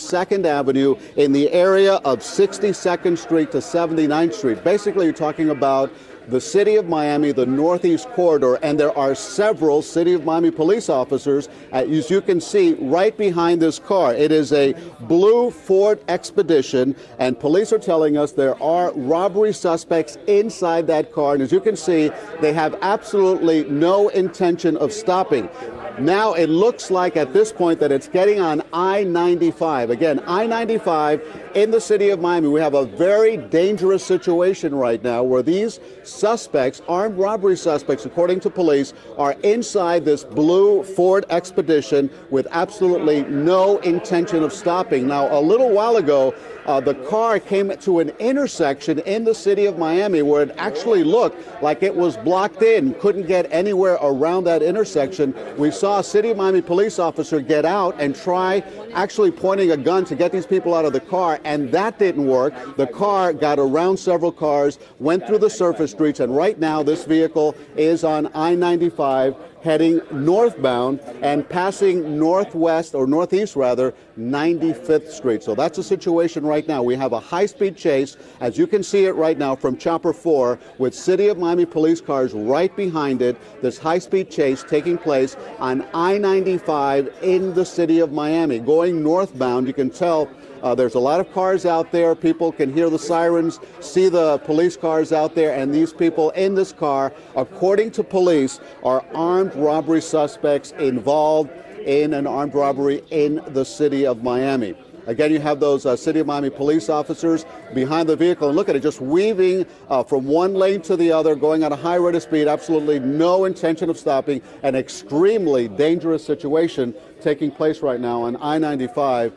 2nd Avenue in the area of 62nd Street to 79th Street. Basically, you're talking about the City of Miami, the Northeast Corridor, and there are several City of Miami police officers, as you can see, right behind this car. It is a blue Ford Expedition, and police are telling us there are robbery suspects inside that car, and as you can see, they have absolutely no intention of stopping. Now it looks like at this point that it's getting on I-95. Again, I-95 in the City of Miami. We have a very dangerous situation right now where these suspects, armed robbery suspects, according to police, are inside this blue Ford Expedition with absolutely no intention of stopping. Now, a little while ago, the car came to an intersection in the City of Miami where it actually looked like it was blocked in, couldn't get anywhere around that intersection. We saw a City of Miami police officer get out and try actually pointing a gun to get these people out of the car, and that didn't work. The car got around several cars, went through the surface streets, and right now this vehicle is on I-95 heading northbound and passing northwest, or northeast rather, 95th Street. So that's the situation right now. We have a high-speed chase, as you can see it right now from Chopper 4, with City of Miami police cars right behind it. This high-speed chase taking place on I-95 in the City of Miami. Going northbound, you can tell there's a lot of cars out there. People can hear the sirens, see the police cars out there, and these people in this car, according to police, are armed robbery suspects involved in an armed robbery in the City of Miami. Again, you have those City of Miami police officers behind the vehicle, and look at it, just weaving from one lane to the other, going at a high rate of speed, absolutely no intention of stopping. An extremely dangerous situation taking place right now on I-95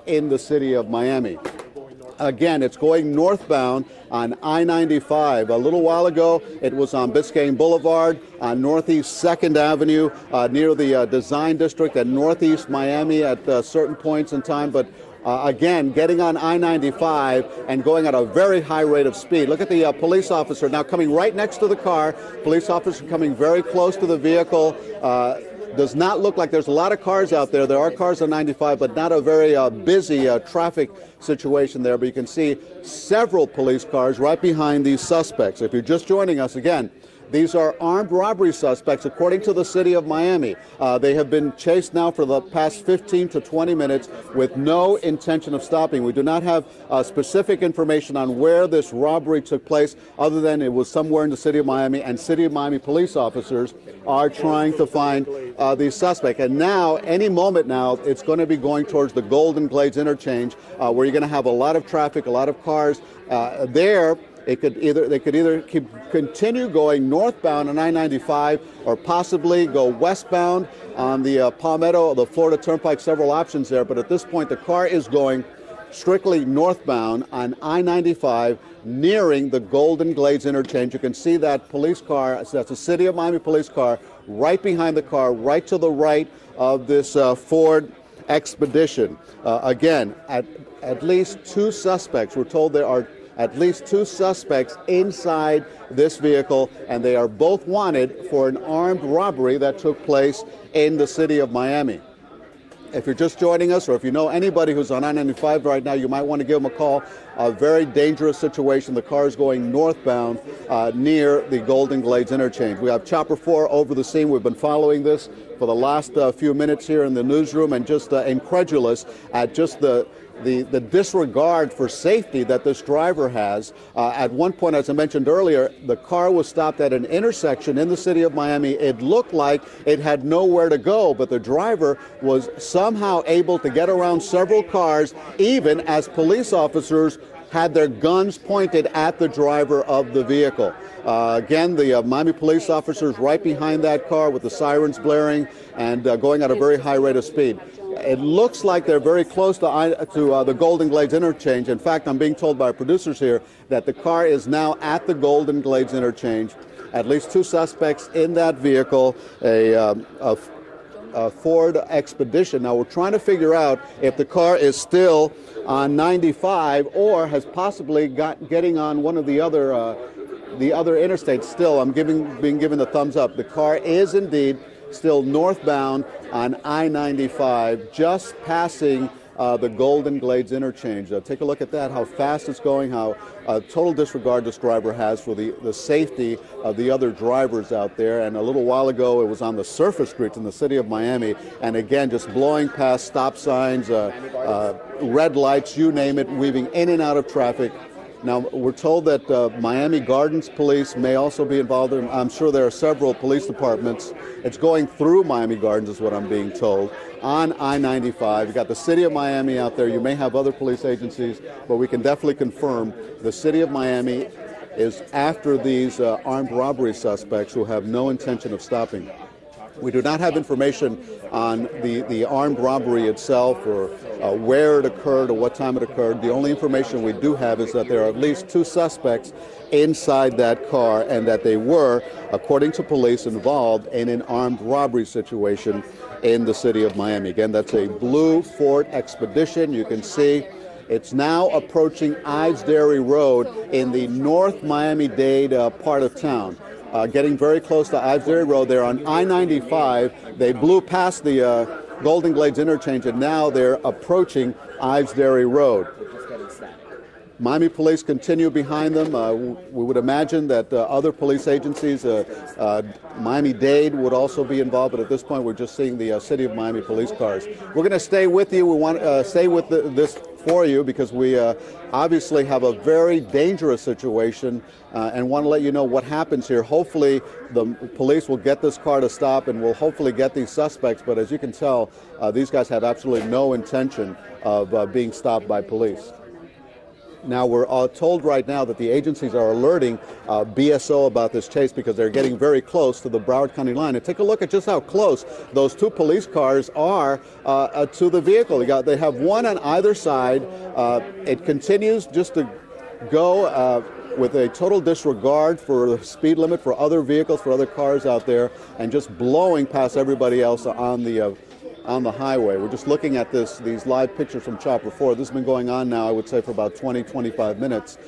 in the City of Miami. Again, it's going northbound on I-95. A little while ago, it was on Biscayne Boulevard, on Northeast 2nd Avenue, near the Design District at Northeast Miami at certain points in time. But again, getting on I-95 and going at a very high rate of speed. Look at the police officer now coming right next to the car. Police officer coming very close to the vehicle. Does not look like there's a lot of cars out there. There are cars on 95, but not a very busy traffic situation there. But you can see several police cars right behind these suspects. If you're just joining us, again, these are armed robbery suspects, according to the City of Miami. They have been chased now for the past 15 to 20 minutes with no intention of stopping. We do not have specific information on where this robbery took place, other than it was somewhere in the City of Miami, and City of Miami police officers are trying to find the suspect. And now, any moment now, it's going to be going towards the Golden Glades interchange, where you're going to have a lot of traffic, a lot of cars there. They could either continue going northbound on I-95 or possibly go westbound on the Palmetto, the Florida Turnpike. Several options there, but at this point the car is going strictly northbound on I-95, nearing the Golden Glades interchange. You can see that police car, that's a City of Miami police car, right behind the car, right to the right of this Ford Expedition. Again, at least two suspects. We're told there are at least two suspects inside this vehicle, and they are both wanted for an armed robbery that took place in the City of Miami. If you're just joining us, or if you know anybody who's on I-95 right now, you might want to give them a call. A very dangerous situation. The car is going northbound near the Golden Glades interchange. We have Chopper 4 over the scene. We've been following this for the last few minutes here in the newsroom, and just incredulous at just the disregard for safety that this driver has. At one point, as I mentioned earlier, the car was stopped at an intersection in the City of Miami. It looked like it had nowhere to go, but the driver was somehow able to get around several cars, even as police officers had their guns pointed at the driver of the vehicle. Again, the Miami police officers right behind that car with the sirens blaring and going at a very high rate of speed. It looks like they're very close to the Golden Glades interchange. In fact, I'm being told by our producers here that the car is now at the Golden Glades interchange. At least two suspects in that vehicle, a Ford Expedition. Now, we're trying to figure out if the car is still on 95 or has possibly getting on one of the other interstates. Still, I'm being given the thumbs up. The car is indeed still northbound on I-95, just passing the Golden Glades interchange. Take a look at that, how fast it's going, how total disregard this driver has for the safety of the other drivers out there. And a little while ago, it was on the surface streets in the city of Miami, and again, just blowing past stop signs, red lights, you name it, weaving in and out of traffic. Now, we're told that Miami Gardens Police may also be involved. I'm sure there are several police departments. It's going through Miami Gardens is what I'm being told, on I-95. You've got the city of Miami out there. You may have other police agencies, but we can definitely confirm the city of Miami is after these armed robbery suspects who have no intention of stopping. We do not have information on the armed robbery itself or where it occurred or what time it occurred. The only information we do have is that there are at least 2 suspects inside that car and that they were, according to police, involved in an armed robbery situation in the city of Miami. Again, that's a blue Ford Expedition. You can see it's now approaching Ives Dairy Road in the North Miami-Dade part of town. Getting very close to Ives Dairy Road. They're on I-95. They blew past the Golden Glades interchange, and now they're approaching Ives Dairy Road. Miami police continue behind them. We would imagine that other police agencies, Miami-Dade would also be involved, but at this point we're just seeing the City of Miami police cars. We're going to stay with you. We want to stay with this for you because we obviously have a very dangerous situation and want to let you know what happens here. Hopefully the police will get this car to stop and will hopefully get these suspects, but as you can tell, these guys have absolutely no intention of being stopped by police. Now, we're told right now that the agencies are alerting BSO about this chase because they're getting very close to the Broward County line. And take a look at just how close those 2 police cars are to the vehicle. They have one on either side. It continues just to go with a total disregard for the speed limit for other vehicles, for other cars out there, and just blowing past everybody else on the highway. We're just looking at these live pictures from Chopper 4. This has been going on now, I would say, for about 20-25 minutes.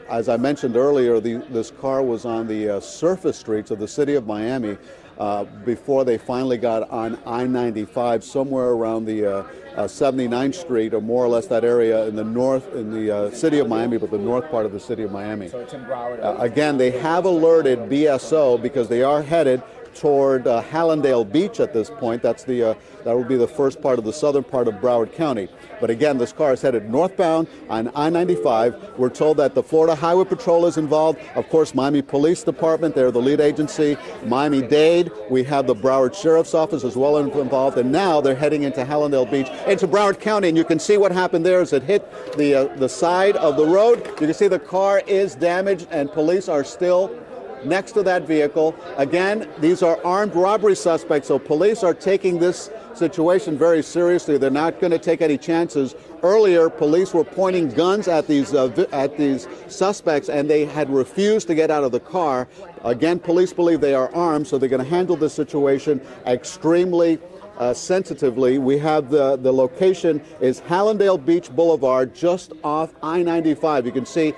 As I mentioned earlier, this car was on the surface streets of the city of Miami before they finally got on I-95, somewhere around the 79th Street, or more or less that area in the north, in the city of Miami, but the north part of the city of Miami. So it's in Broward. Again, they have alerted BSO because they are headed toward Hallandale Beach at this point. That will be the first part of the southern part of Broward County. But again, this car is headed northbound on I-95. We're told that the Florida Highway Patrol is involved. Of course, Miami Police Department, they're the lead agency. Miami-Dade, we have the Broward Sheriff's Office as well involved. And now they're heading into Hallandale Beach, into Broward County. And you can see what happened there as it hit the side of the road. You can see the car is damaged and police are still next to that vehicle. Again, these are armed robbery suspects, so police are taking this situation very seriously. They're not going to take any chances. Earlier, police were pointing guns at these suspects, and they had refused to get out of the car. Again, police believe they are armed, so they're going to handle this situation extremely sensitively. We have the location is Hallandale Beach Boulevard, just off I-95. You can see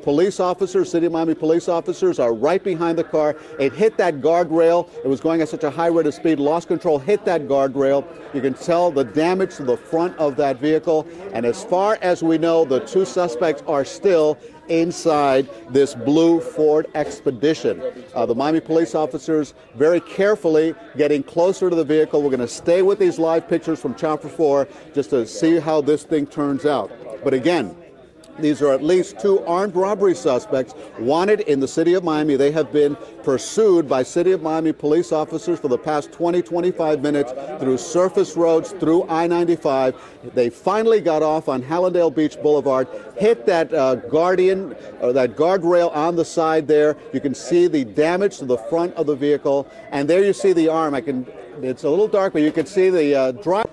police officers, City of Miami police officers are right behind the car. It hit that guardrail. It was going at such a high rate of speed, lost control, hit that guardrail. You can tell the damage to the front of that vehicle. And as far as we know, the 2 suspects are still inside this blue Ford Expedition. The Miami police officers very carefully getting closer to the vehicle. We're going to stay with these live pictures from Chopper 4 just to see how this thing turns out. But again, these are at least 2 armed robbery suspects wanted in the city of Miami. They have been pursued by City of Miami police officers for the past 20-25 minutes through surface roads, through I-95. They finally got off on Hallandale Beach Boulevard, hit that that guardrail on the side there. You can see the damage to the front of the vehicle, and there you see the arm. It's a little dark, but you can see the driver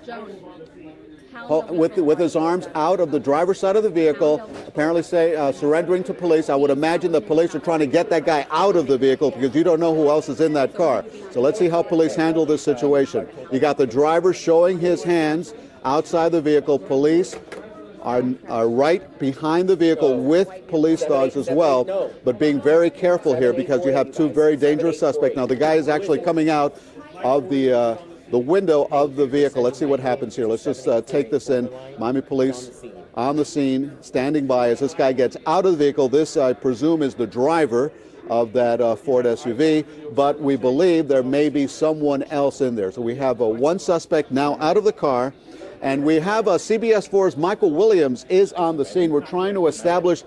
with his arms out of the driver's side of the vehicle, apparently surrendering to police. I would imagine the police are trying to get that guy out of the vehicle because you don't know who else is in that car. So let's see how police handle this situation. You got the driver showing his hands outside the vehicle. Police are right behind the vehicle with police dogs as well, but being very careful here because you have 2 very dangerous suspects. Now the guy is actually coming out of the the window of the vehicle. Let's see what happens here. Let's just take this in. Miami Police on the scene, standing by as this guy gets out of the vehicle. This, I presume, is the driver of that Ford SUV, but we believe there may be someone else in there. So we have one suspect now out of the car, and we have CBS 4's Michael Williams is on the scene. We're trying to establish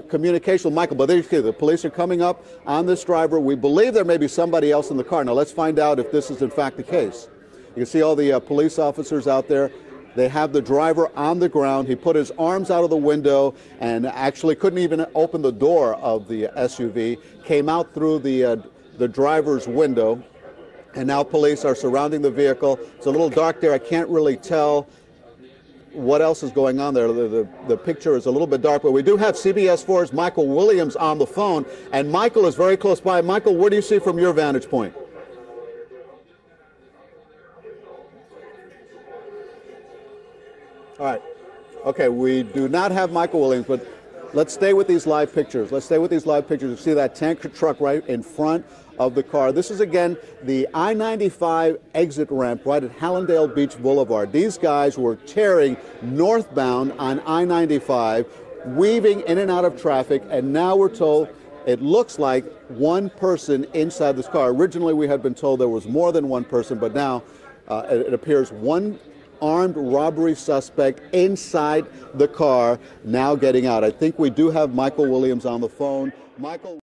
communication with Michael, but the police are coming up on this driver. We believe there may be somebody else in the car. Now let's find out if this is in fact the case. You can see all the police officers out there. They have the driver on the ground. He put his arms out of the window and actually couldn't even open the door of the SUV, came out through the driver's window, and now police are surrounding the vehicle. It's a little dark there. I can't really tell what else is going on there. The picture is a little bit dark, but we do have CBS 4's Michael Williams on the phone, and Michael is very close by. Michael, what do you see from your vantage point? All right. Okay, we do not have Michael Williams, but let's stay with these live pictures. Let's stay with these live pictures. You see that tanker truck right in front of the car. This is, again, the I-95 exit ramp right at Hallandale Beach Boulevard. These guys were tearing northbound on I-95, weaving in and out of traffic, and now we're told it looks like one person inside this car. Originally, we had been told there was more than one person, but now it appears one armed robbery suspect inside the car, now getting out. I think we do have Michael Williams on the phone. Michael.